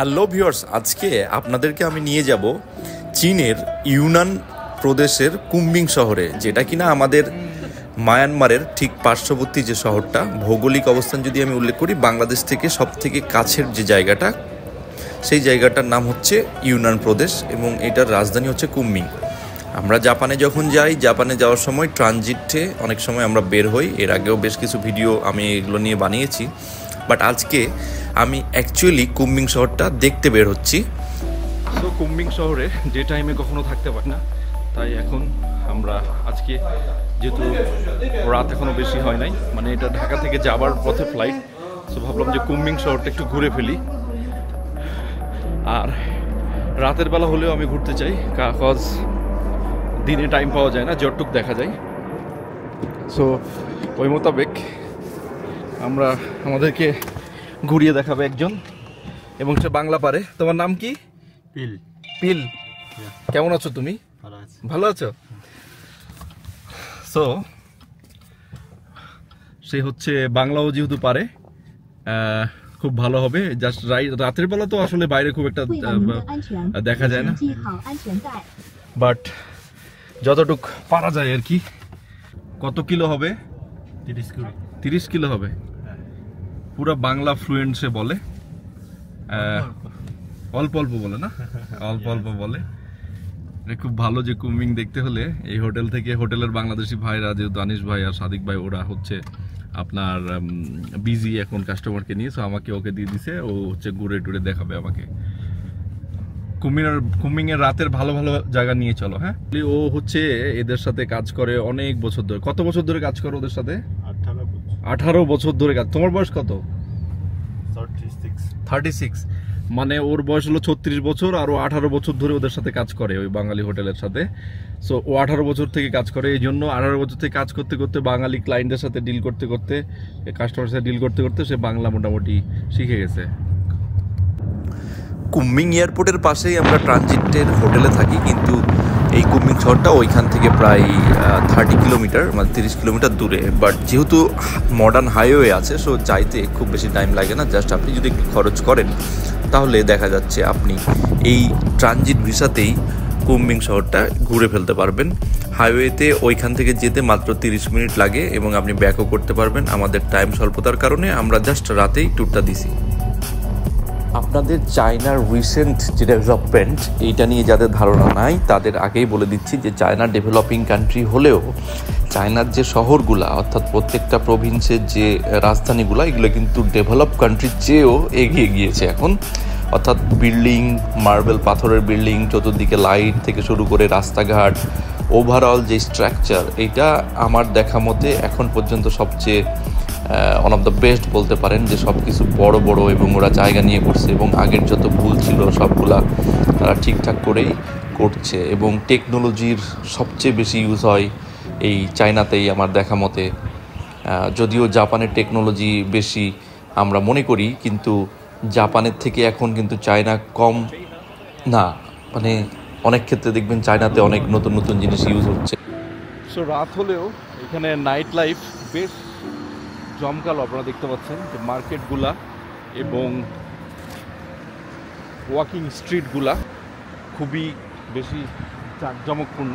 Hello viewers, আজকে আপনাদেরকে আমি নিয়ে যাব চীনের ইউনান প্রদেশের কুম্বিং শহরে, যেটা কিনা আমাদের মায়ানমারের ঠিক পার্শ্ববর্তী যে শহরটা। ভৌগোলিক অবস্থান যদি আমি উল্লেখ করি, বাংলাদেশ থেকে সব থেকে কাছের যে জায়গাটা, সেই জায়গাটার নাম হচ্ছে ইউনান প্রদেশ এবং এটার রাজধানী হচ্ছে কুম্বিং। আমরা জাপানে যখন যাই, জাপানে যাওয়ার সময় ট্রানজিটে অনেক সময় আমরা বের হই। এর আগেও বেশ কিছু ভিডিও আমি এগুলো নিয়ে বানিয়েছি, বাট আজকে আমি অ্যাকচুয়ালি কুম্বিং শহরটা দেখতে বের হচ্ছি। সো কুম্বিং শহরে যে টাইমে কখনো থাকতে পারি না, তাই এখন আমরা আজকে, যেহেতু রাত এখনো বেশি হয় নাই, মানে এটা ঢাকা থেকে যাবার পথে ফ্লাইট, সো ভাবলাম যে কুম্বিং শহরটা একটু ঘুরে ফেলি। আর রাতের বেলা হলেও আমি ঘুরতে চাই, কজ দিনে টাইম পাওয়া যায় না, যতটুক দেখা যায়। সো ওই মোতাবেক আমরা আমাদেরকে ঘুরিয়ে দেখাবে একজন, এবং সে বাংলা পারে। তোমার নাম কি? পিল। পিল, কেমন আছো তুমি? ভালো আছো? সো সে হচ্ছে বাংলাও যেহেতু পারে, খুব ভালো হবে। জাস্ট রাতের বেলা তো আসলে বাইরে খুব একটা দেখা যায় না, বাট যতটুক পারা যায় আর কি। কত কিলো হবে? 30 কিলো হবে। পুরা বাংলা ফ্লুয়েন্ট সে বলে, অল্প অল্প বলে না, অল্প অল্প বলে। খুব ভালো যে কুম্বিং দেখতে হলে এই হোটেল থেকে, হোটেলের বাংলাদেশি ভাইরা, যে দানিশ ভাই আর সাদিক ভাই, ওরা হচ্ছে আপনার বিজি এখন কাস্টমারকে নিয়ে, সো আমাকে ওকে দিয়ে দিছে, ও হচ্ছে ঘুরে টুরে দেখাবে আমাকে। কুম্বিং এর রাতের ভালো ভালো জায়গা নিয়ে চলো। হ্যাঁ, ও হচ্ছে এদের সাথে কাজ করে অনেক বছর ধরে। কত বছর ধরে কাজ করো ওদের সাথে? 18 বছর ধরে কাজ। তোমার বয়স কত? 36। মানে ওর বয়স হলো 36 বছর, আর ও 18 বছর ধরে ওদের সাথে কাজ করে, ওই বাঙালি হোটেলের সাথে। সো ও 18 বছর থেকে কাজ করে, এই জন্য 18 বছর থেকে কাজ করতে করতে, বাঙালি ক্লায়েন্টের সাথে ডিল করতে করতে, কাস্টমারের সাথে ডিল করতে করতে সে বাংলা মোটামুটি শিখে গেছে। কুম্বিং এয়ারপোর্টের পাশেই আমরা ট্রানজিটের হোটেলে থাকি, কিন্তু এই কুম্বিং শহরটা ওইখান থেকে প্রায় 30 কিলোমিটার, মানে 30 কিলোমিটার দূরে। বাট যেহেতু মডার্ন হাইওয়ে আছে, সো যাইতে খুব বেশি টাইম লাগে না। জাস্ট আপনি যদি একটু খরচ করেন, তাহলে দেখা যাচ্ছে আপনি এই ট্রানজিট ভিসাতেই কুম্বিং শহরটা ঘুরে ফেলতে পারবেন। হাইওয়েতে ওইখান থেকে যেতে মাত্র 30 মিনিট লাগে এবং আপনি ব্যাকও করতে পারবেন। আমাদের টাইম স্বল্পতার কারণে আমরা জাস্ট রাতেই ট্যুরটা দিছি। আপনাদের চায়নার রিসেন্ট যে ডেভেলপমেন্ট, এইটা নিয়ে যাদের ধারণা নাই, তাদের আগেই বলে দিচ্ছি যে চায়না ডেভেলপিং কান্ট্রি হলেও চায়নার যে শহরগুলা, অর্থাৎ প্রত্যেকটা প্রভিন্সের যে রাজধানীগুলো, এগুলো কিন্তু ডেভেলপ কান্ট্রির চেয়েও এগিয়ে গিয়েছে এখন। অর্থাৎ বিল্ডিং, মার্বেল পাথরের বিল্ডিং, চতুর্দিকে লাইট থেকে শুরু করে রাস্তাঘাট, ওভারঅল যে স্ট্রাকচার, এইটা আমার দেখা মতে এখন পর্যন্ত সবচেয়ে ওয়ান অফ দ্য বেস্ট বলতে পারেন। যে সব কিছু বড় বড় এবং ওরা জায়গা নিয়ে করছে, এবং আগের যত ভুল ছিল সবগুলা তারা ঠিকঠাক করেই করছে, এবং টেকনোলজির সবচেয়ে বেশি ইউজ হয় এই চায়নাতেই আমার দেখা মতে। যদিও জাপানের টেকনোলজি বেশি আমরা মনে করি, কিন্তু জাপানের থেকে এখন কিন্তু চায়না কম না, মানে অনেক ক্ষেত্রে দেখবেন চায়নাতে অনেক নতুন নতুন জিনিস ইউজ হচ্ছে। সো রাত হলেও এখানে নাইট লাইফ বেশ জমকালো। আপনারা দেখতে পাচ্ছেন যে মার্কেটগুলা এবং ওয়াকিং স্ট্রিটগুলা খুবই বেশি জাঁকজমকপূর্ণ,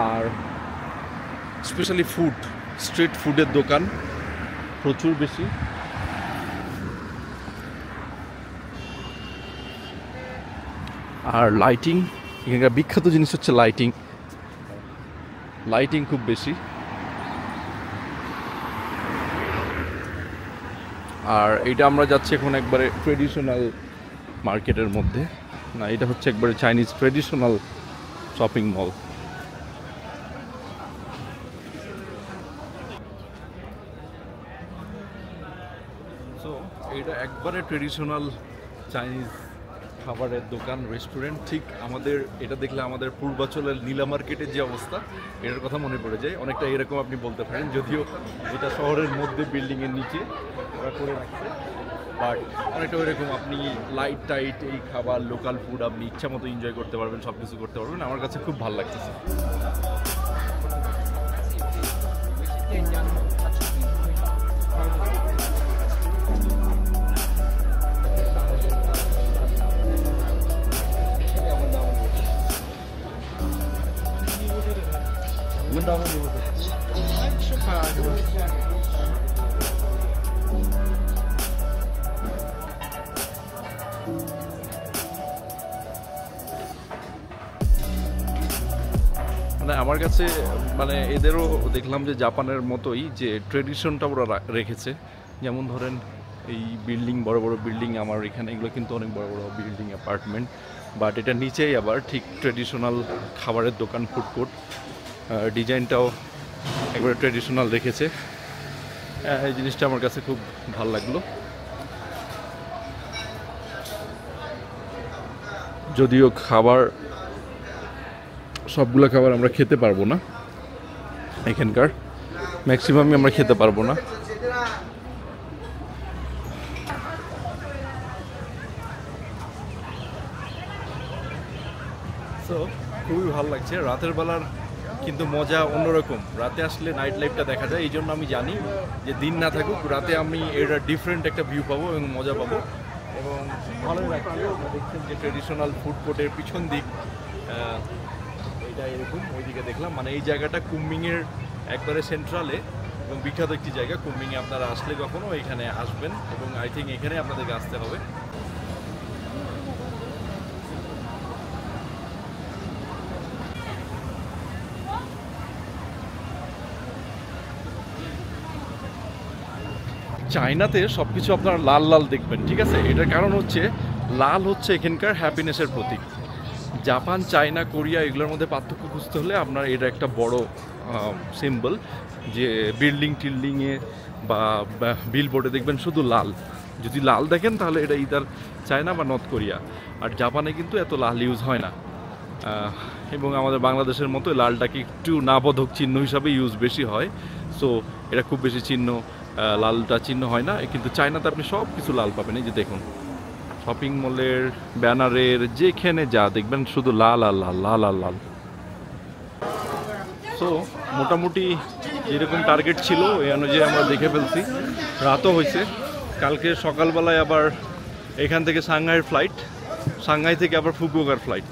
আর স্পেশালি স্ট্রিট ফুডের দোকান প্রচুর বেশি। আর লাইটিং, এখানকার বিখ্যাত জিনিস হচ্ছে লাইটিং খুব বেশি। আর এইটা আমরা যাচ্ছি এখন একবারে ট্রেডিশনাল মার্কেটের মধ্যে, না এটা হচ্ছে একবারে Chinese traditional shopping mall. So এটা একবারে ট্রেডিশনাল চাইনিজ খাবারের দোকান, রেস্টুরেন্ট। ঠিক আমাদের এটা দেখলে আমাদের পূর্বাঞ্চলের নীলা মার্কেটের যে অবস্থা, এটার কথা মনে পড়ে যায়। অনেকটা এরকম আপনি বলতে পারেন, যদিও এটা শহরের মধ্যে বিল্ডিংয়ের নিচে ওরা করে রাখছে, বাট অনেকটা ওইরকম। আপনি লাইট টাইট এই খাবার, লোকাল ফুড আপনি ইচ্ছা মতো এনজয় করতে পারবেন, সব কিছু করতে পারবেন। আমার কাছে খুব ভালো লাগতেছে। মানে আমার কাছে মানে এদেরও দেখলাম যে জাপানের মতোই যে ট্রেডিশনটা ওরা রেখেছে। যেমন ধরেন এই বিল্ডিং, বড় বড় বিল্ডিং, আমার এখানে এগুলো কিন্তু অনেক বড় বড় বিল্ডিং অ্যাপার্টমেন্ট, বাট এটা নিচেই আবার ঠিক ট্রেডিশনাল খাবারের দোকান, ফুড কোর্ট। ডিজাইনটাও একবারে ট্রেডিশনাল রেখেছে। এই জিনিসটা আমার কাছে খুব ভালো লাগলো। যদিও খাবার, সবগুলো খাবার আমরা খেতে পারবো না, এখানকার ম্যাক্সিমামই আমরা খেতে পারবো না। সো খুবই ভালো লাগছে। রাতের বেলার কিন্তু মজা অন্যরকম। রাতে আসলে নাইট লাইফটা দেখা যায়। এই জন্য আমি জানি যে দিন না থাকুক, রাতে আমি এটা ডিফারেন্ট একটা ভিউ পাবো এবং মজা পাবো এবং ভালোই লাগছে। আপনারা দেখছেন যে ট্রেডিশনাল ফুড কোর্টের পিছন দিক এটা এরকম, ওইদিকে দেখলাম। মানে এই জায়গাটা কুমিংয়ের একবারে সেন্ট্রালে এবং বিখ্যাত একটি জায়গা। কুমিংয়ে আপনারা আসলে কখনো এখানে আসবেন এবং আই থিঙ্ক এখানে আপনাদেরকে আসতে হবে। চায়নাতে সব কিছু আপনারা লাল লাল দেখবেন, ঠিক আছে? এটার কারণ হচ্ছে লাল হচ্ছে এখানকার হ্যাপিনেসের প্রতীক। জাপান, চায়না, কোরিয়া এগুলোর মধ্যে পার্থক্য খুঁজতে হলে আপনার এটা একটা বড় সিম্বল যে বিল্ডিং টিল্ডিংয়ে বা বিলবোর্ডে দেখবেন শুধু লাল। যদি লাল দেখেন তাহলে এটা ইদার চায়না বা নর্থ কোরিয়া। আর জাপানে কিন্তু এত লাল ইউজ হয় না, এবং আমাদের বাংলাদেশের মতো লালটাকে একটু নাবোধক চিহ্ন হিসাবে ইউজ বেশি হয়। সো এটা খুব বেশি চিহ্ন, লালটা চিহ্ন হয় না। কিন্তু চায়নাতে আপনি সব কিছু লাল পাবেন। এই যে দেখুন, শপিং মলের ব্যানারের যেখানে যা দেখবেন শুধু লাল আর লাল, লাল আর লাল। সো মোটামুটি যেরকম টার্গেট ছিল এই অনুযায়ী আমরা দেখে ফেলছি। রাতও হয়েছে। কালকে সকালবেলায় আবার এখান থেকে সাংহাইয়ের ফ্লাইট, সাংহাই থেকে আবার ফুকুওকার ফ্লাইট।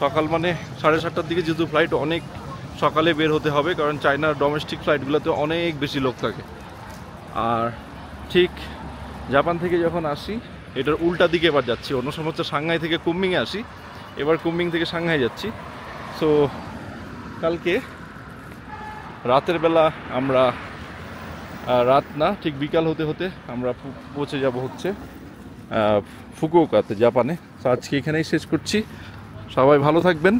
সকাল মানে 7:30টার দিকে যেহেতু ফ্লাইট, অনেক সকালে বের হতে হবে, কারণ চায়নার ডোমেস্টিক ফ্লাইটগুলোতে অনেক বেশি লোক থাকে। আর ঠিক জাপান থেকে যখন আসি, এটার উল্টা দিকে এবার যাচ্ছি। অন্য সময় হচ্ছে সাংহাই থেকে কুমিংয়ে আসি, এবার কুমিং থেকে সাংহাই যাচ্ছি। সো কালকে রাতের বেলা আমরা, রাত না ঠিক বিকাল হতে হতে আমরা পৌঁছে যাব হচ্ছে ফুকুওকাতে, জাপানে। তো আজকে এখানেই শেষ করছি। সবাই ভালো থাকবেন।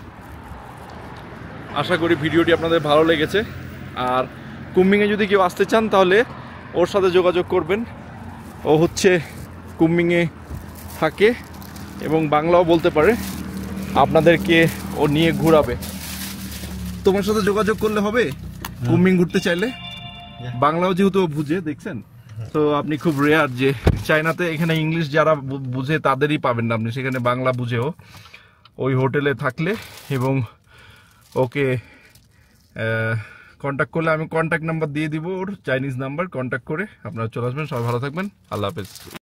আশা করি ভিডিওটি আপনাদের ভালো লেগেছে। আর কুমিংয়ে যদি কেউ আসতে চান তাহলে ওর সাথে যোগাযোগ করবেন। ও হচ্ছে কুমিংয়ে থাকে এবং বাংলাও বলতে পারে। আপনাদেরকে ও নিয়ে ঘোরাবে। তোমার সাথে যোগাযোগ করলে হবে কুমিং ঘুরতে চাইলে। বাংলাও যেহেতু বুঝে, দেখছেন। তো আপনি খুব রেয়ার যে চায়নাতে এখানে ইংলিশ যারা বুঝে তাদেরই পাবেন না আপনি, সেখানে বাংলা বুঝেও ওই হোটেলে থাকলে এবং ওকে কন্ট্যাক্ট করলে আমি কন্ট্যাক্ট নাম্বার দিয়ে দিব, ওর চাইনিজ নাম্বার। কন্ট্যাক্ট করে আপনারা চলে আসবেন। সবাই ভালো থাকবেন। আল্লাহ হাফেজ।